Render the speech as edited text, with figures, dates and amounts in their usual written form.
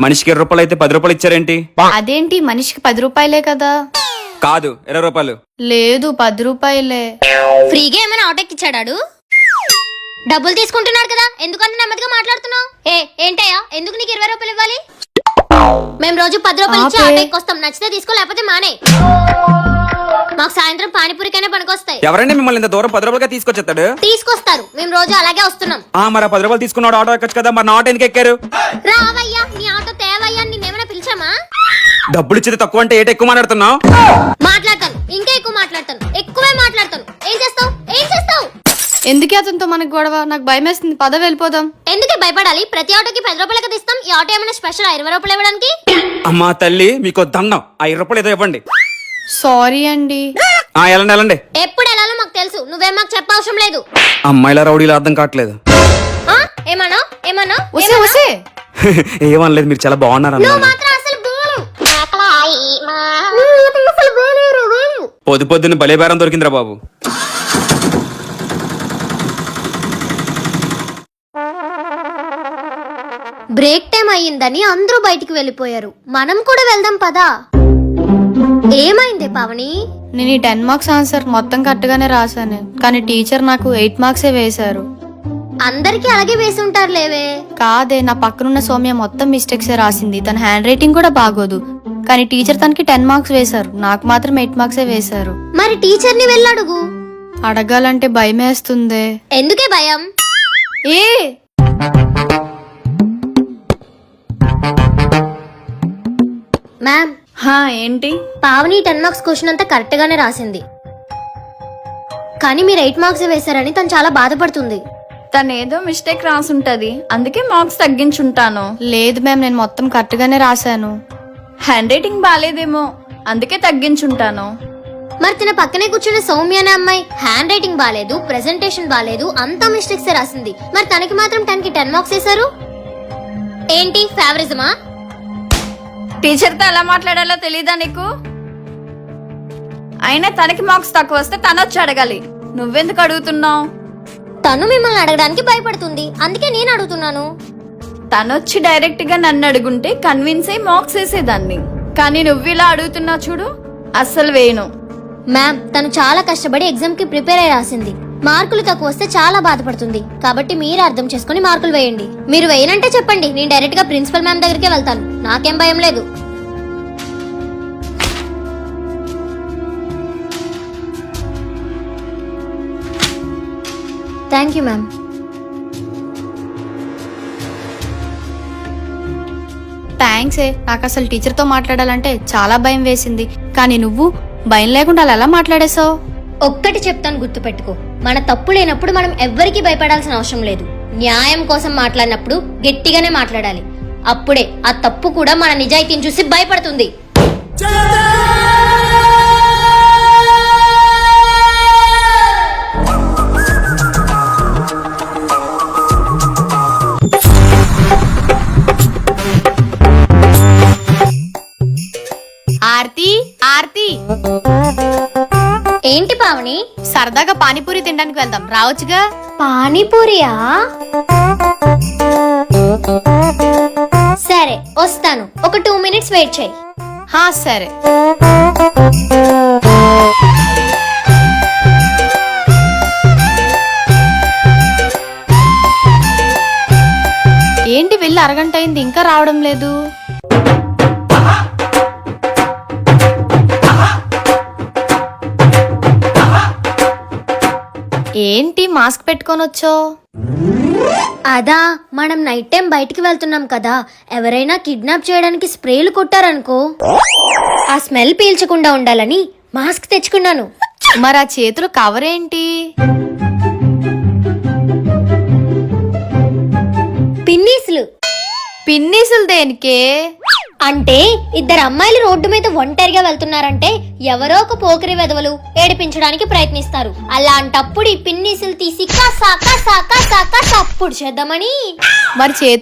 మనిషికి 20 రూపాయలు అయితే 10 రూపాయలు ఇచ్చారేంటి? అదేంటి మనిషికి 10 రూపాయలే కదా? కాదు 20 రూపాయలు. లేదు 10 రూపాయలే. ఫ్రీగా ఏమైనా ఆటోకి ఇచ్చాడాడు? డబ్బులు తీసుకుంటున్నాడు కదా, ఎందుకంటే నెమ్మదిగా మాట్లాడుతున్నావు? ఏంటయ్యా, ఎందుకు నీకు 20 రూపాయలు ఇవ్వాలి? మేము రోజు 10 రూపాయలు ఇచ్చి ఆటో ఎక్కొస్తాం. నచ్చితే తీసుకో, లేకపోతే మానే. మాకు సాయంత్రం పానీపూరికైనా పనికొస్తాయి. ఎవరండి మిమ్మల్ని ఇంత దూరం 10 రూపాయలుగా తీసుకొచ్చేస్తాడు? తీసుకొస్తారు, మేము రోజు అలాగే వస్తున్నాం. మరి 10 రూపాయలు తీసుకున్నాడు ఆటో ఎక్కొచ్చు కదా, మరి నా ఆటో ఎందుకు ఎక్కారు? రావయ్యా, నీ ఆటో తేవయ్యా, నిన్నేమైనా పిలిచామా? డబ్బులు ఇచ్చేది తక్కువ అంటే ఏట ఎక్కువ మాట్లాడుతున్నావు? మాట్లాడతాను, ఇంకా ఎక్కువ మాట్లాడతాను, ఎక్కువే మాట్లాడతాను. ఏం చేస్తావు? ఎందుకే అతనితో మనకు గొడవ? నాకు భయం వేస్తుంది, పద వెళ్ళిపోదాం. ఎందుకే భయపడాలి? ప్రతి ఆటోకి 10 రూపాయలకి తీస్తాం. ఈ ఆటో ఏమైనా స్పెషల్ 20 రూపాయలు ఇవ్వడానికి? అమ్మా తల్లి, మీకు దండం. ఆ 20 రూపాయలు ఏదో ఇవ్వండి. సారీ అండి. వెళ్ళండి. ఎప్పుడు వెళ్ళాలో మాకు తెలుసు, నువ్వేం మాకు చెప్పవసరం లేదు. అమ్మాయిల రౌడీలు అర్థం కావట్లేదు. ఏమన్నా ఏమనలేదు, మీరు చాలా బాగున్నారు. పొద్దున్న భలే బేరం దొరికిందిరా బాబు. బ్రేక్ టైం అయ్యిందని అందరూ బయటికి వెళ్ళిపోయారు. మనం కూడా వెళ్దాం పదా. ఏమైంది పావని? నేను ఈ 10 మార్క్స్ ఆన్సర్ మొత్తం కరెక్ట్ గానే రాశాను, కానీ టీచర్ నాకు 8 మార్క్సే వేశారు. అందరికి అలాగే వేసి ఉంటారు లేవే. కాదే, నా పక్కనున్న సౌమ్య మొత్తం మిస్టేక్స్ రాసింది. తన హ్యాండ్ రైటింగ్ కూడా బాగోదు, కానీ టీచర్ తనకి 10 మార్క్స్ వేశారు. నాకు మాత్రం 8 మార్క్సే వేశారు. మరి టీచర్ ని వెళ్ళడుగు. అడగాలంటే భయం వేస్తుంది. ఎందుకే భయం? మ్యామ్. ఏంటి? పావని 10 మార్క్స్ క్వశ్చన్ అంతా కరెక్ట్ గానే రాసింది, కానీ మీరు 8 మార్క్స్ వేశారని తను చాలా బాధపడుతుంది. తనేదో మిస్టేక్ రాసుంటది, అందుకే మార్క్స్ తగ్గించుంటాను. లేదు మ్యామ్, నేను మొత్తం కరెక్ట్ గానే రాశాను. హ్యాండ్ రైటింగ్ బాలేదేమో, అందుకే తగ్గించుంటాను. మరి తన పక్కనే కూర్చునే సౌమ్య అనే అమ్మాయి హ్యాండ్ రైటింగ్ బాలేదు, ప్రెజెంటేషన్ బాలేదు, అంతా మిస్టేక్స్ రాసింది. మరి తనకి మాత్రం 10 మార్క్స్ వేశారు. ఏంటి ఫేవరిజమా? టీచర్తో ఎలా మాట్లాడాలో తెలీదా నీకు? అయినా తనకి మార్క్స్ తక్కువ వస్తే తనొచ్చి అడగాలి, నువ్వెందుకు అడుగుతున్నావు? తను మిమ్మల్ని అడగడానికి భయపడుతుంది, అందుకే నేను అడుగుతున్నాను. తనొచ్చి డైరెక్ట్ గా నన్ను అడుగుంటే కన్విన్స్ అయి మార్క్స్ వేసేదాన్ని, కానీ నువ్వు ఇలా అడుగుతున్నావు చూడు, అస్సలు వేయను. మ్యామ్, తను చాలా కష్టపడి ఎగ్జామ్ కి ప్రిపేర్ అయి రాసింది. మార్కులు తక్కువ వస్తే చాలా బాధపడుతుంది, కాబట్టి మీరు అర్థం చేసుకుని మార్కులు వేయండి. మీరు వేయనంటే చెప్పండి, నేను డైరెక్ట్ గా ప్రిన్సిపల్ మ్యామ్ దగ్గరికి వెళ్తాను. నాకేం భయం లేదు. Thank you ma'am. థ్యాంక్స్. నాకు అసలు టీచర్తో మాట్లాడాలంటే చాలా భయం వేసింది, కానీ నువ్వు భయం లేకుండా అలా ఎలా మాట్లాడేశావు? ఒక్కటి చెప్తాను, గుర్తుపెట్టుకో. మన తప్పు లేనప్పుడు మనం ఎవ్వరికీ భయపడాల్సిన అవసరం లేదు. న్యాయం కోసం మాట్లాడినప్పుడు గట్టిగానే మాట్లాడాలి. అప్పుడే ఆ తప్పు కూడా మన నిజాయితీని చూసి భయపడుతుంది. ఆర్తి, ఆర్తి. ఏంటి పావని? సరదాగా పానీపూరి తినడానికి వెళ్దాం, రావచ్చుగా? పానీపూరియా? సరే వస్తాను, ఒక 2 minutes వెయిట్ చేయి. సరే. ఏంటి వెళ్ళి అరగంట అయింది, ఇంకా రావడం లేదు? ఏంటి మాస్క్ పెట్టుకొని వచ్చో? అదా, మనం నైట్ టైం బయటికి వెళ్తున్నాం కదా, ఎవరైనా కిడ్నాప్ చేయడానికి స్ప్రేలు కొట్టారనుకో, ఆ స్మెల్ పీల్చకుండా ఉండాలని మాస్క్ తెచ్చుకున్నాను. మరి ఆ చేతులు కవర్ ఏంటి? పిన్నీసులు. పిన్నీసులు దేనికే? అంటే 2 అమ్మాయిలు రోడ్డు మీద ఒంటరిగా వెళ్తున్నారంటే ఎవరో ఒక పోకిరి వెధవలు ఏడిపించడానికి ప్రయత్నిస్తారు. అలాంటప్పుడు ఈ పిన్నీసులు తీసి కసా కసా కసా కసా అప్పుడు చేద్దామని. మరి